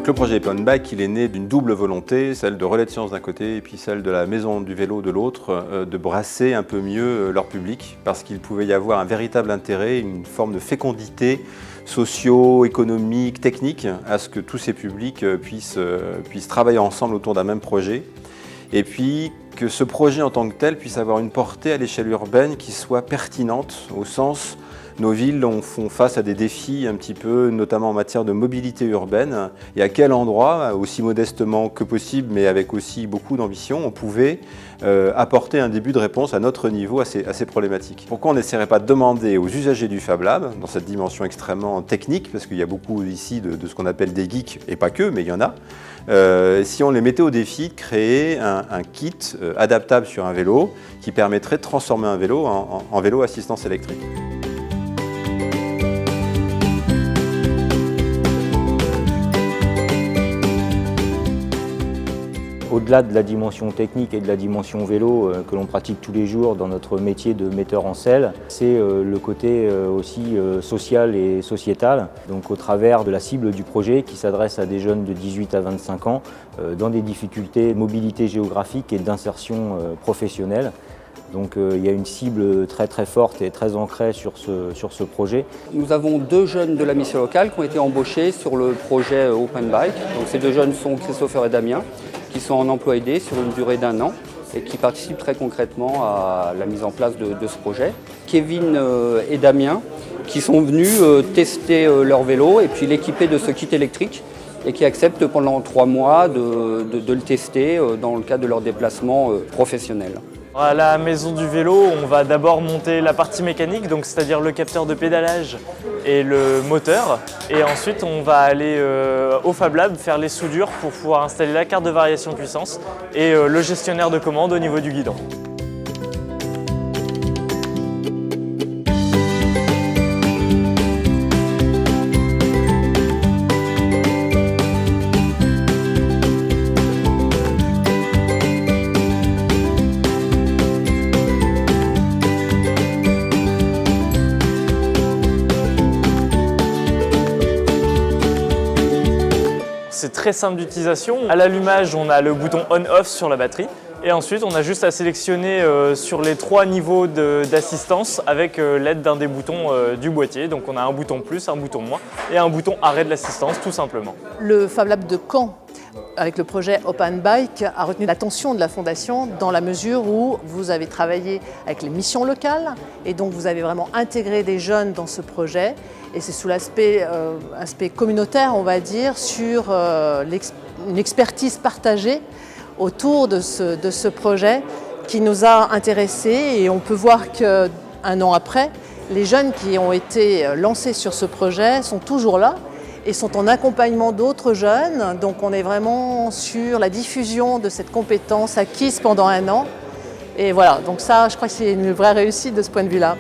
Donc le projet Open Bike, il est né d'une double volonté, celle de Relais de Sciences d'un côté et puis celle de la Maison du Vélo de l'autre, de brasser un peu mieux leur public parce qu'il pouvait y avoir un véritable intérêt, une forme de fécondité socio-économique, technique, à ce que tous ces publics puissent travailler ensemble autour d'un même projet. Et puis que ce projet en tant que tel puisse avoir une portée à l'échelle urbaine qui soit pertinente au sens nos villes font face à des défis un petit peu, notamment en matière de mobilité urbaine. Et à quel endroit, aussi modestement que possible, mais avec aussi beaucoup d'ambition, on pouvait apporter un début de réponse à notre niveau à ces problématiques. Pourquoi on n'essaierait pas de demander aux usagers du Fab Lab, dans cette dimension extrêmement technique, parce qu'il y a beaucoup ici de ce qu'on appelle des geeks, et pas que, mais il y en a, si on les mettait au défi de créer un kit adaptable sur un vélo qui permettrait de transformer un vélo en vélo assistance électrique. Au-delà de la dimension technique et de la dimension vélo que l'on pratique tous les jours dans notre métier de metteur en selle, c'est le côté aussi social et sociétal, donc au travers de la cible du projet qui s'adresse à des jeunes de 18 à 25 ans dans des difficultés de mobilité géographique et d'insertion professionnelle. Donc il y a une cible très forte et très ancrée sur ce projet. Nous avons 2 jeunes de la mission locale qui ont été embauchés sur le projet Open Bike. Donc ces 2 jeunes sont Christopher et Damien, qui sont en emploi aidé sur une durée d'1 an et qui participent très concrètement à la mise en place de ce projet. Kevin et Damien qui sont venus tester leur vélo et puis l'équiper de ce kit électrique et qui acceptent pendant 3 mois de le tester dans le cadre de leur déplacement professionnel. À la maison du vélo, on va d'abord monter la partie mécanique, donc c'est-à-dire le capteur de pédalage et le moteur. Et ensuite, on va aller au Fab Lab faire les soudures pour pouvoir installer la carte de variation puissance et le gestionnaire de commande au niveau du guidon. C'est très simple d'utilisation. À l'allumage, on a le bouton on-off sur la batterie. Et ensuite, on a juste à sélectionner sur les 3 niveaux d'assistance avec l'aide d'un des boutons du boîtier. Donc on a un bouton plus, un bouton moins et un bouton arrêt de l'assistance, tout simplement. Le Fab Lab de Caen, avec le projet Open Bike, a retenu l'attention de la Fondation dans la mesure où vous avez travaillé avec les missions locales et donc vous avez vraiment intégré des jeunes dans ce projet. Et c'est sous l'aspect communautaire, on va dire, sur une expertise partagée autour de ce projet qui nous a intéressés. Et on peut voir qu'un an après, les jeunes qui ont été lancés sur ce projet sont toujours là et sont en accompagnement d'autres jeunes. Donc on est vraiment sur la diffusion de cette compétence acquise pendant 1 an. Et voilà, donc ça, je crois que c'est une vraie réussite de ce point de vue-là.